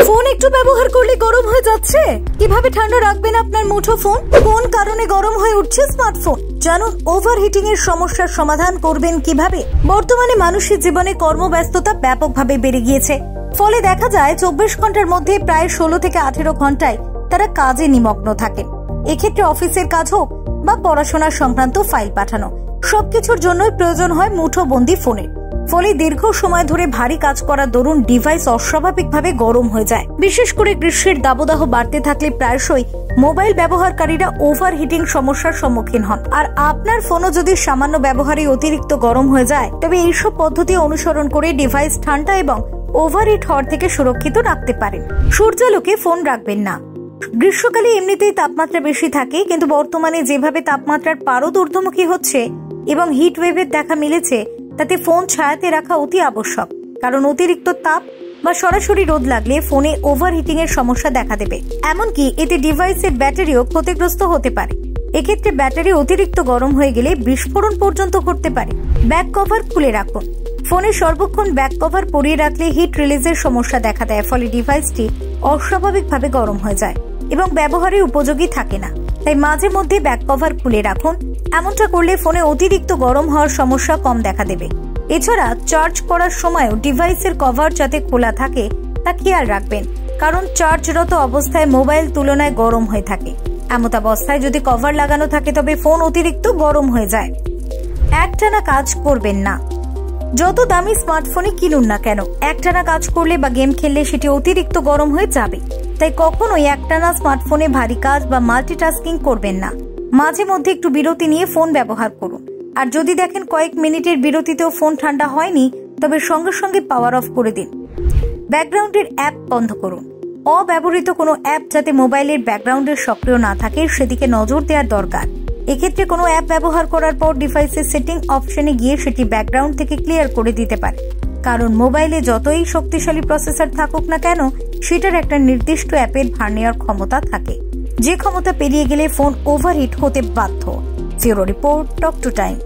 Phone একটু ব্যবহার করলে গরম হয়ে যাচ্ছে? কিভাবে ঠান্ডা রাখবেন আপনার মুঠো ফোন? কোন কারণে গরম হয়ে উঠছে স্মার্টফোন? জানুন ওভারহিটিং এর সমস্যার সমাধান করবেন কিভাবে। বর্তমানে মানুষের জীবনে কর্মব্যস্ততা ব্যাপকভাবে বেড়ে গিয়েছে। ফলে দেখা যায় 24 ঘন্টার মধ্যে প্রায় 16 থেকে 18 ঘন্টায় তারা কাজে নিমগ্ন থাকেন। এক্ষেত্রে অফিসের কাজ হোক বা পড়াশোনা সংক্রান্ত ফাইল পাঠানো, সবকিছুর জন্যই প্রয়োজন হয় মুঠোবন্দি ফোনের। ফলে দীর্ঘ সময় ধরে ভারী কাজ করার দরুন ডিভাইস অস্বাভাবিকভাবে গরম হয়ে যায়। বিশেষ করে গ্রীষ্মের দাবদাহ বাড়তে থাকলে প্রায়শই মোবাইল ব্যবহারকারীরা ওভারহিটিং সমস্যার সম্মুখীন হন। আর আপনার ফোনও যদি সামান্য ব্যবহারে অতিরিক্ত গরম হয়ে যায়, তবে এইসব পদ্ধতি অনুসরণ করে ডিভাইস ঠান্ডা এবং ওভারহিট হওয়ার থেকে সুরক্ষিত রাখতে পারেন। সূর্যালোকে ফোন রাখবেন না। গ্রীষ্মকালে এমনিতেই তাপমাত্রা বেশি থাকে, কিন্তু বর্তমানে যেভাবে তাপমাত্রার পারদ ঊর্ধ্বমুখী হচ্ছে এবং হিট ওয়েভের দেখা মিলেছে, তাতে ফোন ছায়াতে রাখা অতি আবশ্যক। কারণ অতিরিক্ত তাপ বা সরাসরি রোদ লাগলে ফোনে ওভারহিটিং এর সমস্যা দেখা দেবে। এমনকি এতে ডিভাইসের ব্যাটারিও ক্ষতিগ্রস্ত হতে পারে। এক্ষেত্রে ব্যাটারি অতিরিক্ত গরম হয়ে গেলে বিস্ফোরণ পর্যন্ত ঘটতে পারে। ব্যাক কভার খুলে রাখুন। ফোনে সর্বক্ষণ ব্যাক কভার পরিয়ে রাখলে হিট রিলিজের সমস্যা দেখা দেয়। ফলে ডিভাইসটি অস্বাভাবিকভাবে গরম হয়ে যায় এবং ব্যবহারের উপযোগী থাকে না। তাই মাঝে মধ্যে ব্যাক কভার খুলে রাখুন। এমনটা করলে ফোনে অতিরিক্ত গরম হওয়ার সমস্যা কম দেখা দেবে। এছাড়া চার্জ করার সময়ও ডিভাইসের কভার যাতে খোলা থাকে তা খেয়াল রাখবেন, কারণ চার্জরত অবস্থায় মোবাইল তুলনায় গরম হয়ে থাকে। এমত অবস্থায় যদি কভার লাগানো থাকে তবে ফোন অতিরিক্ত গরম হয়ে যায়। একটানা কাজ করবেন না। যত দামি স্মার্টফোনে কিনুন না কেন, একটানা কাজ করলে বা গেম খেললে সেটি অতিরিক্ত গরম হয়ে যাবে। তাই কখনোই একটানা স্মার্টফোনে ভারী কাজ বা মাল্টিটাস্কিং করবেন না। মাঝে মধ্যে একটু বিরতি নিয়ে ফোন ব্যবহার করুন। আর যদি দেখেন কয়েক মিনিটের বিরতিতেও ফোন ঠান্ডা হয়নি, তবে সঙ্গে সঙ্গে পাওয়ার অফ করে দিন। ব্যাকগ্রাউন্ডের অ্যাপ বন্ধ করুন। অব্যবহৃত কোনো অ্যাপ যাতে মোবাইলের ব্যাকগ্রাউন্ডের সক্রিয় না থাকে সেদিকে নজর দেওয়ার দরকার। এক্ষেত্রে কোনো অ্যাপ ব্যবহার করার পর ডিভাইসের সেটিং অপশনে গিয়ে সেটি ব্যাকগ্রাউন্ড থেকে ক্লিয়ার করে দিতে পারে। কারণ মোবাইলে যতই শক্তিশালী প্রসেসর থাকুক না কেন, সেটার একটা নির্দিষ্ট অ্যাপের ভার নেওয়ার ক্ষমতা থাকে, যে ক্ষমতা পেরিয়ে গেলে ফোন ওভারহিট হতে বাধ্য। Bureau report, talk to time.